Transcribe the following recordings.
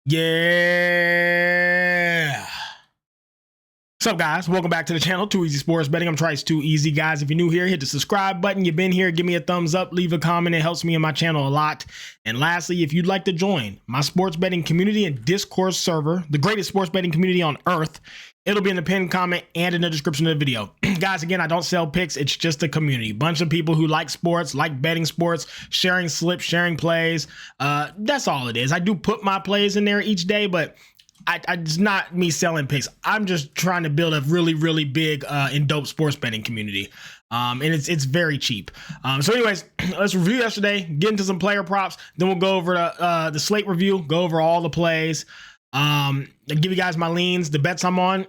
Yeah. What's up, guys? Welcome back to the channel, Too Easy Sports Betting. I'm Trice Too Easy, guys. If you're new here, hit the subscribe button. You've been here, give me a thumbs up, leave a comment. It helps me and my channel a lot. And lastly, if you'd like to join my sports betting community and Discord server, the greatest sports betting community on earth, it'll be in the pinned comment and in the description of the video. Guys, again, I don't sell picks. It's just a community. Bunch of people who like sports, like betting sports, sharing slips, sharing plays. That's all it is. I do put my plays in there each day, but it's not me selling picks. I'm just trying to build a really, really big and dope sports betting community. And it's very cheap. So anyways, let's review yesterday, get into some player props. Then we'll go over the slate review, go over all the plays. I'll give you guys my leans, the bets I'm on.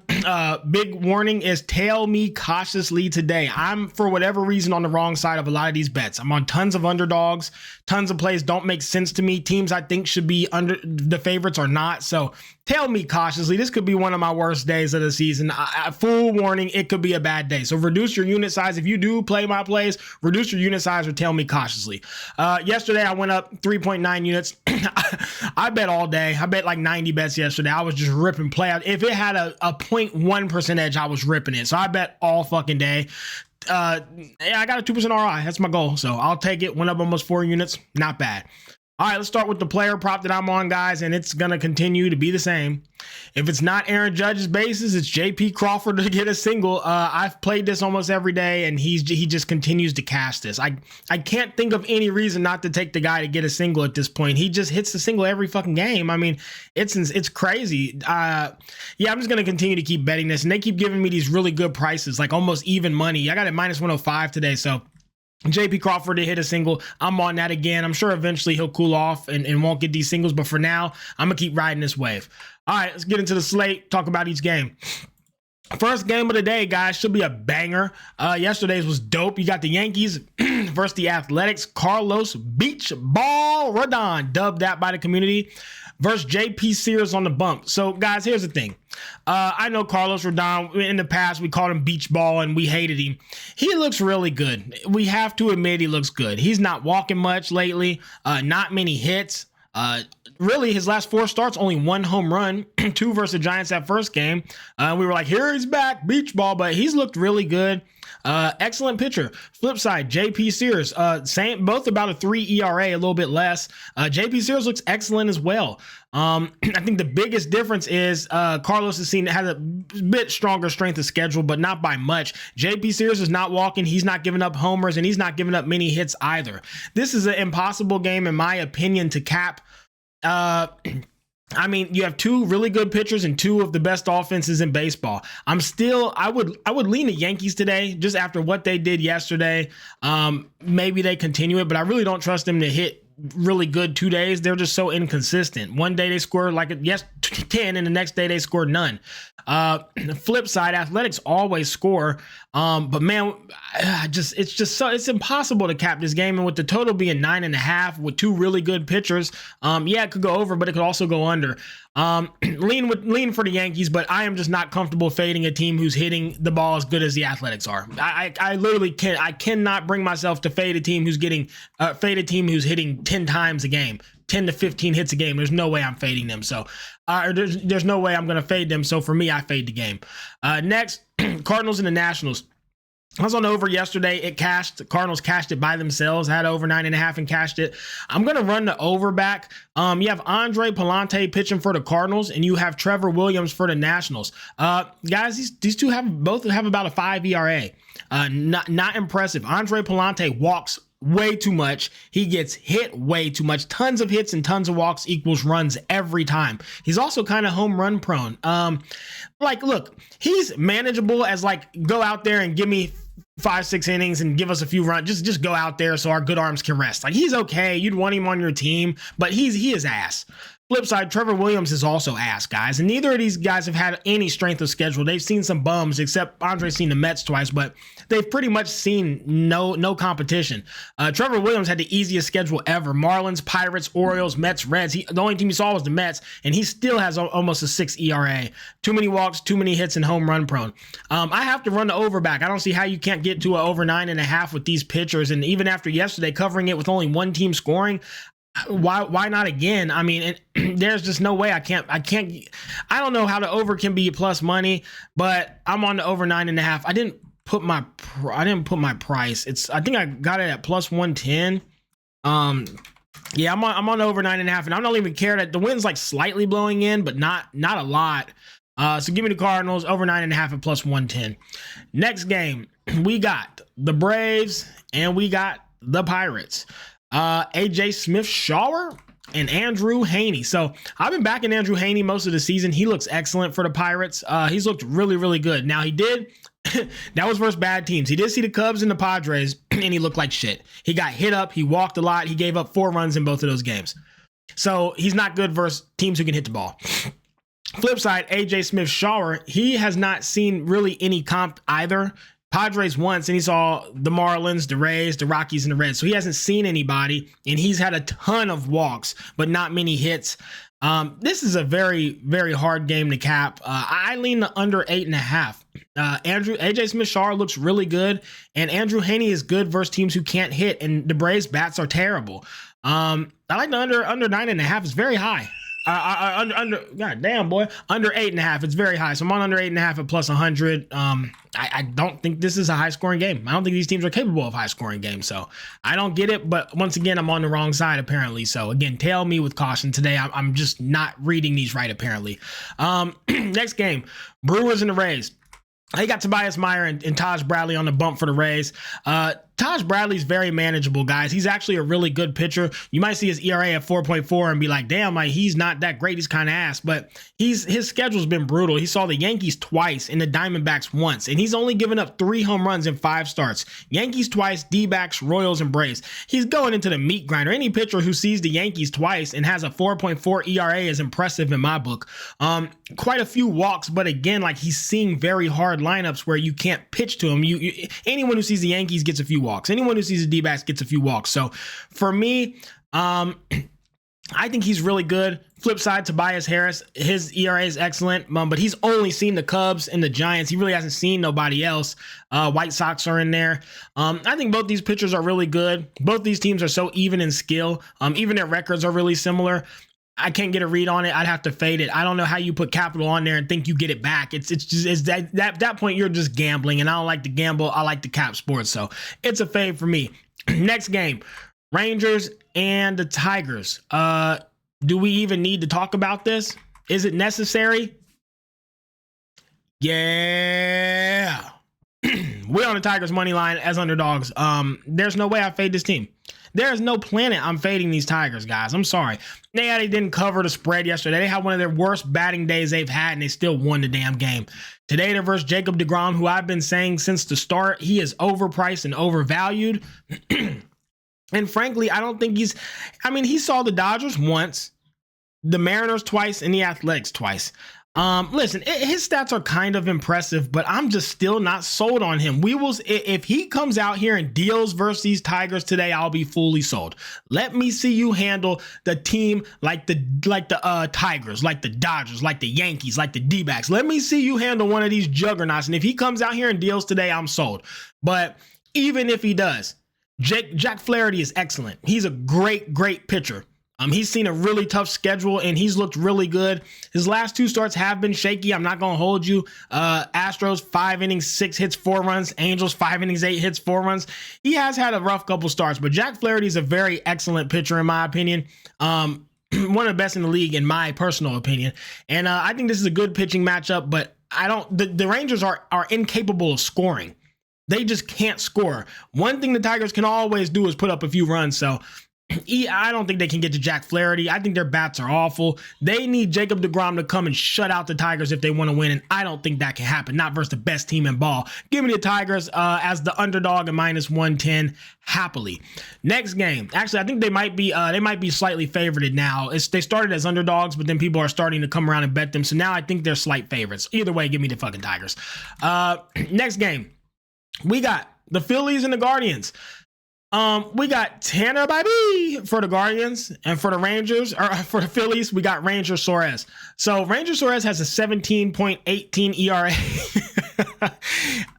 Big warning is tail me cautiously today. I'm, for whatever reason, on the wrong side of a lot of these bets. I'm on tons of underdogs. Tons of plays don't make sense to me. Teams I think should be under the favorites are not. So tail me cautiously. This could be one of my worst days of the season. Full warning, it could be a bad day. So reduce your unit size. If you do play my plays, reduce your unit size or tail me cautiously. Yesterday, I went up 3.9 units. I bet all day. I bet like 90 bets yesterday. I was just ripping play out. If it had a 0.1% edge, I was ripping it. So I bet all fucking day. Yeah, I got a 2% ROI. That's my goal. So I'll take it. Went up almost 4 units. Not bad. All right, let's start with the player prop that I'm on, guys, and it's going to continue to be the same. If it's not Aaron Judge's bases, it's JP Crawford to get a single. I've played this almost every day, and he just continues to cash this. I can't think of any reason not to take the guy to get a single at this point. He just hits the single every fucking game. I mean, it's crazy. Yeah, I'm just going to continue to keep betting this, and they keep giving me these really good prices, like almost even money. I got it minus 105 today, so JP Crawford to hit a single. I'm on that again. I'm sure eventually he'll cool off and won't get these singles, but for now, I'm going to keep riding this wave. All right, let's get into the slate, talk about each game. First game of the day, guys, should be a banger. Yesterday's was dope. You got the Yankees versus the Athletics. Carlos Beach Ball Rodon, dubbed that by the community, versus JP Sears on the bump. So, guys, here's the thing. I know Carlos Rodon, in the past, we called him Beach Ball and we hated him. He looks really good. We have to admit he looks good. He's not walking much lately, not many hits. Really, his last 4 starts, only 1 home run, 2 versus the Giants that first game. We were like, here he's back, Beach Ball, but he's looked really good. Excellent pitcher. Flip side, JP Sears, same, both about a 3 ERA, a little bit less. JP Sears looks excellent as well. I think the biggest difference is Carlos has a bit stronger strength of schedule, but not by much. JP Sears is not walking. He's not giving up homers, and he's not giving up many hits either. This is an impossible game, in my opinion, to cap. I mean, you have 2 really good pitchers and 2 of the best offenses in baseball. I would lean the Yankees today just after what they did yesterday. Maybe they continue it, but I really don't trust them to hit really good 2 days. They're just so inconsistent. One day they score like 10 and the next day they score none. The flip side, Athletics always score. But man, it's impossible to cap this game. And with the total being 9.5 with 2 really good pitchers, yeah, it could go over, but it could also go under. Lean for the Yankees, but I am just not comfortable fading a team who's hitting the ball as good as the Athletics are. I literally cannot bring myself to fade a team who's hitting 10 times a game, 10 to 15 hits a game. There's no way I'm fading them. So there's no way I'm going to fade them. So for me, I fade the game. Next, Cardinals and the Nationals. I was on over yesterday. It cashed. The Cardinals cashed it by themselves. Had over 9.5 and cashed it. I'm going to run the over back. You have Andre Palante pitching for the Cardinals, and you have Trevor Williams for the Nationals. Guys, these two both have about a 5 ERA. Not impressive. Andre Palante walks way too much. He gets hit way too much. Tons of hits and tons of walks equals runs every time. He's also kind of home run prone. Look, he's manageable as go out there and give me 5-6 innings and give us a few runs. Just go out there so our good arms can rest. He's okay. You'd want him on your team, but he is ass. Flip side, Trevor Williams is also ass, guys. And neither of these guys have had any strength of schedule. They've seen some bums, except Andre's seen the Mets twice, but they've pretty much seen no competition. Trevor Williams had the easiest schedule ever. Marlins, Pirates, Orioles, Mets, Reds. The only team he saw was the Mets, and he still has almost a 6 ERA. Too many walks, too many hits, and home run prone. I have to run the over back. I don't see how you can't get to an over 9.5 with these pitchers. And even after yesterday covering it with only one team scoring, Why not again? I mean, there's just no way I can't. I don't know how the over can be plus money, but I'm on the over 9.5. I didn't put my price. I think I got it at plus 110. Yeah, I'm on the over 9.5, and I don't even care that the wind's like slightly blowing in, but not a lot. So give me the Cardinals over 9.5 at plus 110. Next game, we got the Braves and we got the Pirates. AJ Smith-Shawver and Andrew Heaney. So I've been backing Andrew Heaney most of the season. He looks excellent for the Pirates. He's looked really, really good. Now he did, that was versus bad teams. He did see the Cubs and the Padres and he looked like shit. He got hit up. He walked a lot. He gave up 4 runs in both of those games. So he's not good versus teams who can hit the ball. Flip side, AJ Smith-Shawver, he has not seen really any comp either. Padres once, and he saw the Marlins, the Rays, the Rockies, and the Reds. So he hasn't seen anybody, and he's had a ton of walks, but not many hits. This is a very, very hard game to cap. I lean the under 8.5. AJ Smith-Shawver looks really good, and Andrew Heaney is good versus teams who can't hit, and the Braves bats are terrible. I like the under 9.5. It's very high. God damn, boy, under 8.5. It's very high. So I'm on under 8.5 at plus 100. I don't think this is a high scoring game. I don't think these teams are capable of high scoring games. So I don't get it. But once again, I'm on the wrong side apparently. So again, tail me with caution today. I'm just not reading these right apparently. Next game, Brewers and the Rays. I got Tobias Meyer and Taj Bradley on the bump for the Rays. Taj Bradley's very manageable, guys. He's actually a really good pitcher. You might see his ERA at 4.4 and be like, damn, like he's not that great. He's kind of ass, but his schedule's been brutal. He saw the Yankees twice and the Diamondbacks once, and he's only given up 3 home runs in 5 starts. Yankees twice, D-backs, Royals, and Braves. He's going into the meat grinder. Any pitcher who sees the Yankees twice and has a 4.4 ERA is impressive in my book. Quite a few walks, but again, like he's seeing very hard lineups where you can't pitch to him. Anyone who sees the Yankees gets a few walks. Anyone who sees the D-backs gets a few walks. So for me, I think he's really good. Flip side, Tobias Harris, his ERA is excellent, but he's only seen the Cubs and the Giants. He really hasn't seen nobody else. White Sox are in there. I think both these pitchers are really good. Both these teams are so even in skill. Even their records are really similar. I can't get a read on it. I'd have to fade it. I don't know how you put capital on there and think you get it back. It's that point you're just gambling, and I don't like to gamble. I like to cap sports, so it's a fade for me. Next game, Rangers and the Tigers. Do we even need to talk about this? Is it necessary? Yeah. We're on the Tigers money line as underdogs. There's no way I fade this team. There is no planet I'm fading these Tigers, guys. I'm sorry. They didn't cover the spread yesterday. They had one of their worst batting days they've had, and they still won the damn game. Today, they're versus Jacob deGrom, who I've been saying since the start, he is overpriced and overvalued. And frankly, I don't think he saw the Dodgers once, the Mariners twice, and the Athletics twice. Listen, his stats are kind of impressive, but I'm just still not sold on him. If he comes out here and deals versus these Tigers today, I'll be fully sold. Let me see you handle the team like the Tigers, like the Dodgers, like the Yankees, like the D-backs. Let me see you handle one of these juggernauts. And if he comes out here and deals today, I'm sold. But even if he does, Jack Flaherty is excellent. He's a great, great pitcher. He's seen a really tough schedule, and he's looked really good. His last 2 starts have been shaky. I'm not going to hold you. Astros, 5 innings, 6 hits, 4 runs. Angels, 5 innings, 8 hits, 4 runs. He has had a rough couple starts, but Jack Flaherty is a very excellent pitcher, in my opinion. One of the best in the league, in my personal opinion. And I think this is a good pitching matchup, but the Rangers are incapable of scoring. They just can't score. One thing the Tigers can always do is put up a few runs, so I don't think they can get to Jack Flaherty. I think their bats are awful. They need Jacob deGrom to come and shut out the Tigers if they want to win, and I don't think that can happen, not versus the best team in ball. Give me the Tigers as the underdog at minus 110 happily. Next game. Actually, I think they might be slightly favorited now. They started as underdogs, but then people are starting to come around and bet them, so now I think they're slight favorites. Either way, give me the fucking Tigers. Next game. We got the Phillies and the Guardians. We got Tanner Baby for the Guardians, and for the Rangers, or for the Phillies, we got Ranger Suarez. So Ranger Suarez has a 17.18 ERA.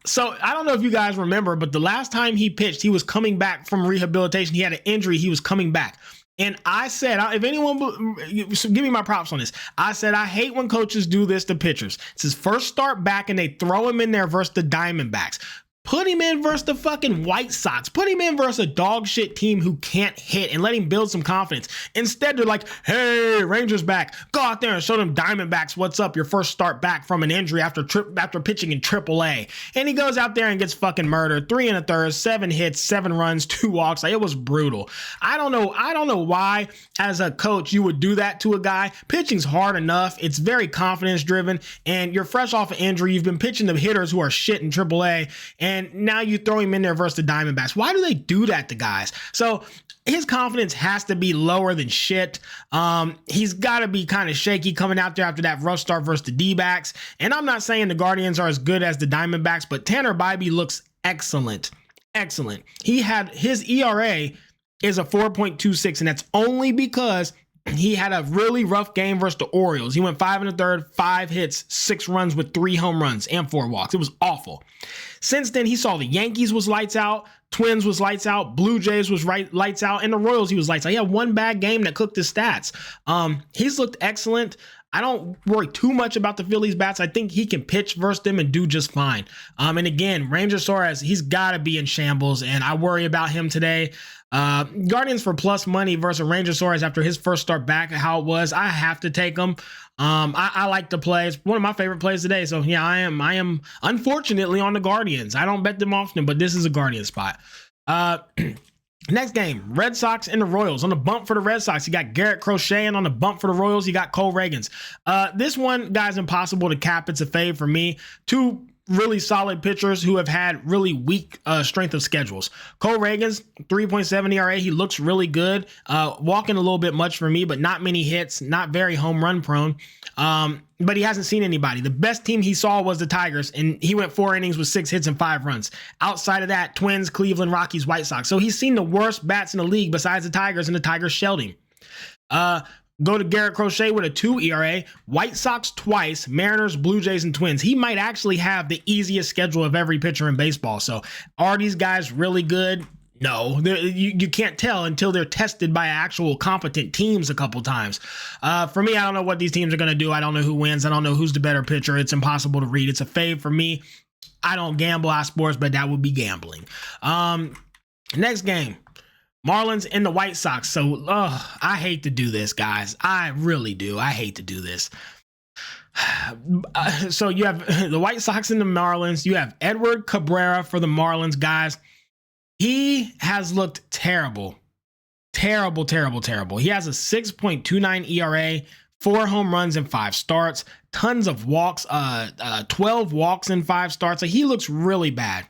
So I don't know if you guys remember, but the last time he pitched, he was coming back from rehabilitation. He had an injury. He was coming back. And I said, if anyone, give me my props on this. I said, I hate when coaches do this to pitchers. It's his first start back and they throw him in there versus the Diamondbacks. Put him in versus the fucking White Sox. Put him in versus a dog shit team who can't hit and let him build some confidence. Instead, they're like, hey, Rangers back. Go out there and show them Diamondbacks what's up. Your first start back from an injury after pitching in AAA. And he goes out there and gets fucking murdered. 3 1/3, 7 hits, 7 runs, 2 walks. Like, it was brutal. I don't know why, as a coach, you would do that to a guy. Pitching's hard enough. It's very confidence driven. And you're fresh off an injury. You've been pitching to hitters who are shit in AAA. And now you throw him in there versus the Diamondbacks. Why do they do that to guys? So his confidence has to be lower than shit. He's got to be kind of shaky coming out there after that rough start versus the D-backs. And I'm not saying the Guardians are as good as the Diamondbacks, but Tanner Bybee looks excellent. Excellent. His ERA is a 4.26, and that's only because he had a really rough game versus the Orioles. He went 5 1/3, 5 hits, 6 runs with 3 home runs and 4 walks. It was awful. Since then, he saw the Yankees was lights out, Twins was lights out, Blue Jays was lights out, and the Royals he was lights out. He had one bad game that cooked his stats. He's looked excellent. I don't worry too much about the Phillies bats. I think he can pitch versus them and do just fine. And again, Ranger Suarez, he's got to be in shambles, and I worry about him today. Guardians for plus money versus Ranger Suarez after his first start back, how it was. I have to take him. I like the play. It's one of my favorite plays today. So yeah, I am unfortunately on the Guardians. I don't bet them often, but this is a Guardian spot. Next game, Red Sox and the Royals. On the bump for the Red Sox, you got Garrett Crochet, and on the bump for the Royals, you got Cole Reagans. This one, guys, impossible to cap. It's a fade for me. Two really solid pitchers who have had really weak strength of schedules. Cole Reagans, 3.7 ERA. He looks really good. Walking a little bit much for me, but not many hits, not very home run prone. But he hasn't seen anybody. The best team he saw was the Tigers, and he went 4 innings with 6 hits and 5 runs. Outside of that, Twins, Cleveland, Rockies, White Sox. So he's seen the worst bats in the league besides the Tigers, and the Tigers shelled him. Go to Garrett Crochet with a 2 ERA, White Sox twice, Mariners, Blue Jays, and Twins. He might actually have the easiest schedule of every pitcher in baseball. So are these guys really good? No, you can't tell until they're tested by actual competent teams a couple times. For me, I don't know what these teams are going to do. I don't know who wins. I don't know who's the better pitcher. It's impossible to read. It's a fave for me. I don't gamble on sports, but that would be gambling. Next game. Marlins and the White Sox. So, I hate to do this, guys. I really do. I hate to do this. So you have the White Sox and the Marlins. You have Edward Cabrera for the Marlins, guys. He has looked terrible. Terrible, terrible, terrible. He has a 6.29 ERA, 4 home runs in 5 starts, tons of walks, 12 walks in 5 starts. So he looks really bad.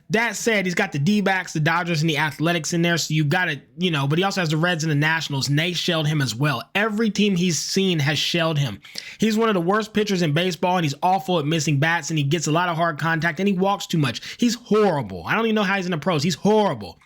That said, he's got the D-backs, the Dodgers, and the Athletics in there, so you got to, but he also has the Reds and the Nationals, and they shelled him as well. Every team he's seen has shelled him. He's one of the worst pitchers in baseball, and he's awful at missing bats, and he gets a lot of hard contact, and he walks too much. He's horrible. I don't even know how he's in the pros. He's horrible.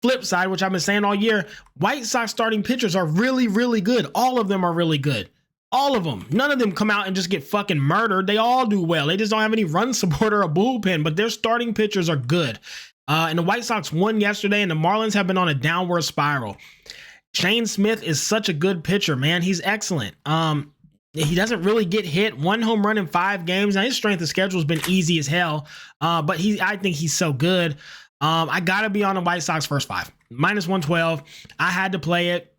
Flip side, which I've been saying all year, White Sox starting pitchers are really, really good. All of them are really good. All of them. None of them come out and just get fucking murdered. They all do well. They just don't have any run support or a bullpen, but their starting pitchers are good. And the White Sox won yesterday, and the Marlins have been on a downward spiral. Shane Smith is such a good pitcher, man. He's excellent. He doesn't really get hit. 1 home run in 5 games. Now, his strength of schedule has been easy as hell, but I think he's so good. I got to be on the White Sox first 5. -112. I had to play it.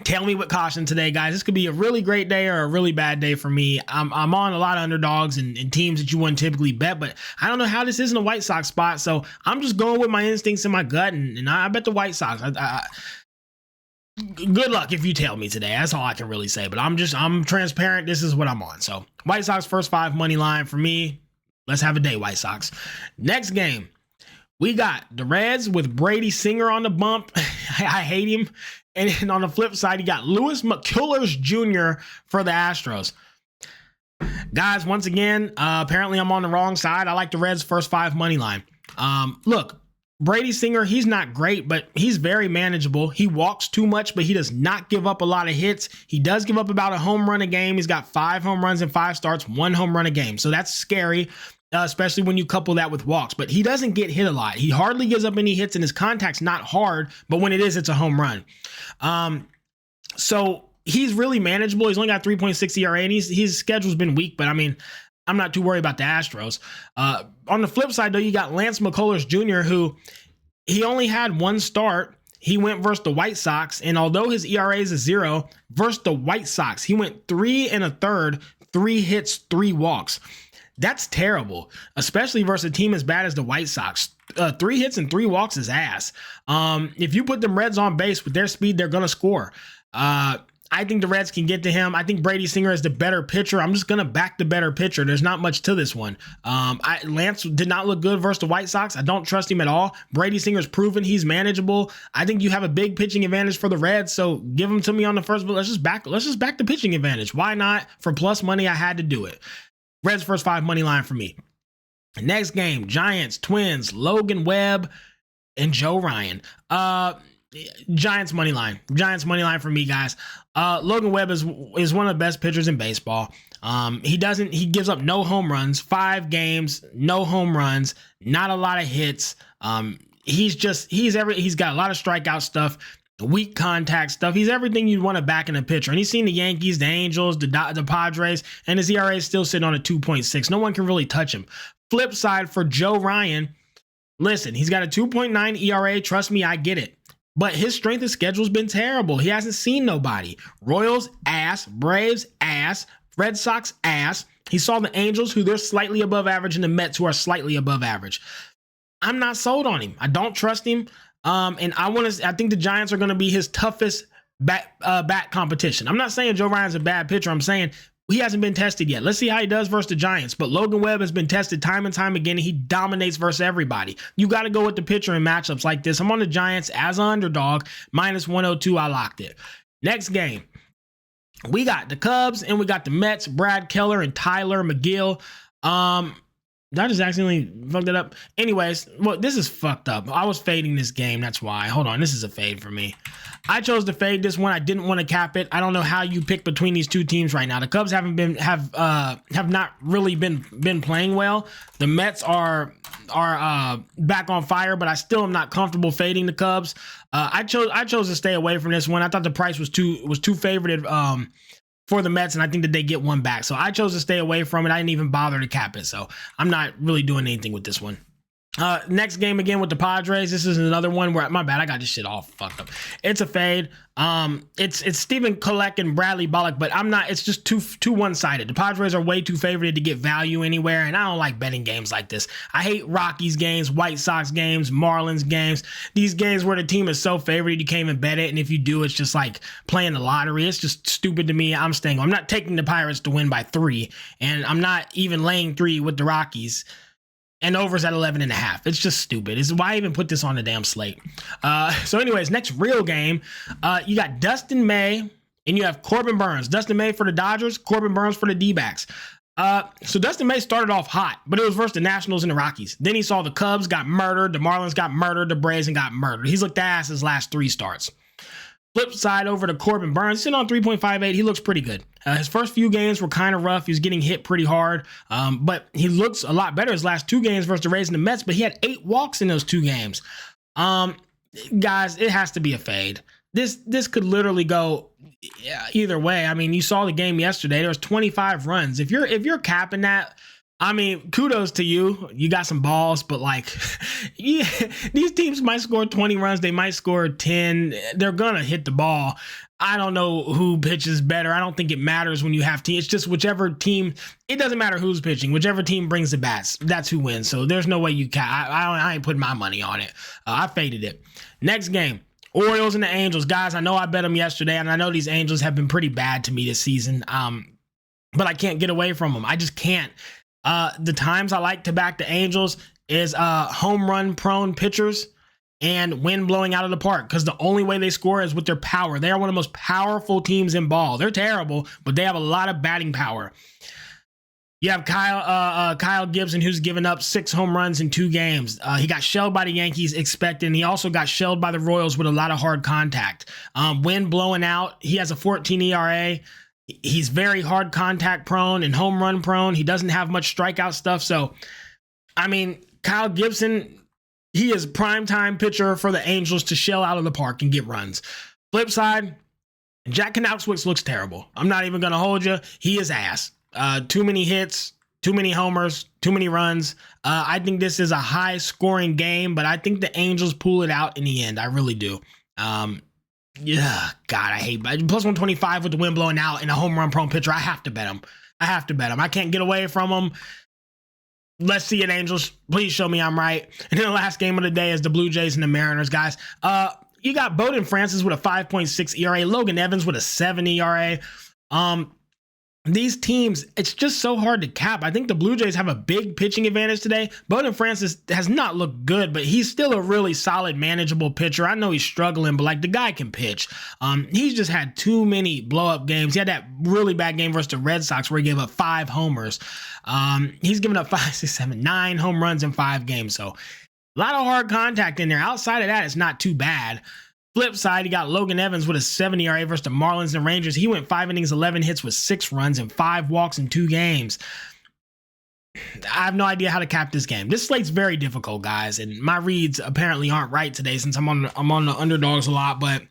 Tell me with caution today, guys. This could be a really great day or a really bad day for me. I'm on a lot of underdogs and teams that you wouldn't typically bet, but I don't know how this is in a White Sox spot, so I'm just going with my instincts and my gut, and I bet the White Sox. Good luck if you tell me today. That's all I can really say, but I'm transparent. This is what I'm on. So White Sox first 5 money line for me. Let's have a day, White Sox. Next game. We got the Reds with Brady Singer on the bump. I hate him. And on the flip side, you got Lewis McCullers Jr. for the Astros. Guys, once again, apparently I'm on the wrong side. I like the Reds first 5 money line. Look, Brady Singer, he's not great, but he's very manageable. He walks too much, but he does not give up a lot of hits. He does give up about a home run a game. He's got 5 home runs in 5 starts, 1 home run a game. So that's scary. especially when you couple that with walks. But he doesn't get hit a lot. He hardly gives up any hits, and his contact's not hard, but when it is, it's a home run. So he's really manageable. He's only got 3.6 ERA, and his schedule's been weak, but I mean, I'm not too worried about the Astros. On the flip side, though, you got Lance McCullers Jr., who he only had one start. He went versus the White Sox, and although his ERA is a 0, versus the White Sox, he went 3 1/3, 3 hits, 3 walks. That's terrible, especially versus a team as bad as the White Sox. 3 hits and 3 walks is ass. If you put them Reds on base with their speed, they're going to score. I think the Reds can get to him. I think Brady Singer is the better pitcher. I'm just going to back the better pitcher. There's not much to this one. Lance did not look good versus the White Sox. I don't trust him at all. Brady Singer's proven he's manageable. I think you have a big pitching advantage for the Reds, so give him to me on the first, but let's just back the pitching advantage. Why not? For plus money, I had to do it. Reds first 5 money line for me. Next game, Giants, Twins, Logan Webb, and Joe Ryan. Giants money line for me, guys. Logan Webb is one of the best pitchers in baseball. He gives up no home runs, 5 games, no home runs, not a lot of hits. He's got a lot of strikeout stuff, weak contact stuff. He's everything you'd want to back in a pitcher. And he's seen the Yankees, the Angels, the Padres, and his ERA is still sitting on a 2.6. No one can really touch him. Flip side for Joe Ryan, listen, he's got a 2.9 ERA. Trust me, I get it. But his strength of schedule has been terrible. He hasn't seen nobody. Royals, ass. Braves, ass. Red Sox, ass. He saw the Angels, who they're slightly above average, and the Mets, who are slightly above average. I'm not sold on him. I don't trust him. And I think the Giants are going to be his toughest bat competition. I'm not saying Joe Ryan's a bad pitcher. I'm saying he hasn't been tested yet. Let's see how he does versus the Giants. But Logan Webb has been tested time and time again, and he dominates versus everybody. You got to go with the pitcher in matchups like this. I'm on the Giants as an underdog, minus 102. I locked it. Next game, we got the Cubs and we got the Mets, Brad Keller and Tyler McGill. Did I just accidentally fucked it up? Anyways, well, this is fucked up. I was fading this game. That's why. Hold on. This is a fade for me. I chose to fade this one. I didn't want to cap it. I don't know how you pick between these two teams right now. The Cubs have not really been playing well. The Mets are back on fire, but I still am not comfortable fading the Cubs. I chose to stay away from this one. I thought the price was too favorited for the Mets, and I think that they get one back. So I chose to stay away from it. I didn't even bother to cap it. So I'm not really doing anything with this one. Next game again with the Padres. This is another one where, my bad, I got this shit all fucked up. It's a fade. It's Stephen Kolek and Bradley Bollock, but it's just too one-sided. The Padres are way too favored to get value anywhere, and I don't like betting games like this. I hate Rockies games, White Sox games, Marlins games. These games where the team is so favored you can't even bet it, and if you do, it's just like playing the lottery. It's just stupid to me. I'm staying. I'm not taking the Pirates to win by 3, and I'm not even laying 3 with the Rockies. And over's at 11.5. It's just stupid. It's why I even put this on the damn slate. So anyways, next real game, you got Dustin May and you have Corbin Burns. Dustin May for the Dodgers, Corbin Burns for the D-backs. So Dustin May started off hot, but it was versus the Nationals and the Rockies. Then he saw the Cubs got murdered, the Marlins got murdered, the Braves and got murdered. He's looked ass his last 3 starts. Flip side over to Corbin Burns, sitting on 3.58. He looks pretty good. His first few games were kind of rough. He was getting hit pretty hard, but he looks a lot better his last 2 games versus the Rays and the Mets, but he had 8 walks in those 2 games. Guys, it has to be a fade. This could literally go either way. I mean, you saw the game yesterday. There was 25 runs. If you're capping that, I mean, kudos to you. You got some balls, but these teams might score 20 runs. They might score 10. They're going to hit the ball. I don't know who pitches better. I don't think it matters when you have teams. It's just whichever team, it doesn't matter who's pitching. Whichever team brings the bats, that's who wins. So there's no way you can. I ain't putting my money on it. I faded it. Next game, Orioles and the Angels. Guys, I know I bet them yesterday, and I know these Angels have been pretty bad to me this season, but I can't get away from them. I just can't. The times I like to back the Angels is home run prone pitchers and wind blowing out of the park, because the only way they score is with their power. They are one of the most powerful teams in ball. They're terrible, but they have a lot of batting power. You have Kyle Gibson, who's given up 6 home runs in 2 games. He got shelled by the Yankees, expected, and he also got shelled by the Royals with a lot of hard contact. Wind blowing out. He has a 14 ERA. He's very hard contact prone and home run prone. He doesn't have much strikeout stuff. So, I mean, Kyle Gibson, he is primetime pitcher for the Angels to shell out of the park and get runs. Flip side, Jack Knauswicz looks terrible. I'm not even going to hold you. He is ass. Too many hits, too many homers, too many runs. I think this is a high scoring game, but I think the Angels pull it out in the end. I really do. Yeah, God, I hate plus 125 with the wind blowing out and a home run prone pitcher. I have to bet him. I can't get away from him. Let's see it, Angels. Please show me I'm right. And then the last game of the day is the Blue Jays and the Mariners, guys. You got Bowden Francis with a 5.6 ERA, Logan Evans with a 7 ERA. These teams, it's just so hard to cap. I think the Blue Jays have a big pitching advantage today. Bowden Francis has not looked good, but he's still a really solid, manageable pitcher. I know he's struggling, but like the guy can pitch. He's just had too many blow-up games. He had that really bad game versus the Red Sox where he gave up 5 homers. He's given up 5, 6, 7, 9 home runs in 5 games. So a lot of hard contact in there. Outside of that, it's not too bad. Flip side, you got Logan Evans with a 7 ERA versus the Marlins and Rangers. He went 5 innings, 11 hits with 6 runs and 5 walks in 2 games. I have no idea how to cap this game. This slate's very difficult, guys, and my reads apparently aren't right today since I'm on the underdogs a lot, but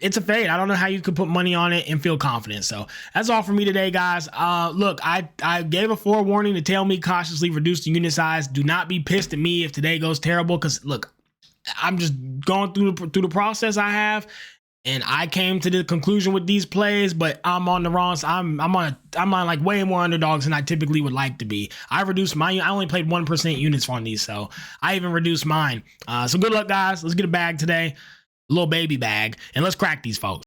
it's a fade. I don't know how you could put money on it and feel confident. So that's all for me today, guys. Look, I gave a forewarning to tell me cautiously reduce the unit size. Do not be pissed at me if today goes terrible, because look, I'm just going through the process I have, and I came to the conclusion with these plays, but I'm on the wrong. I'm on like way more underdogs than I typically would like to be. I reduced I only played 1% units on these, so I even reduced mine. So good luck, guys. Let's get a bag today, a little baby bag, and let's crack these folks.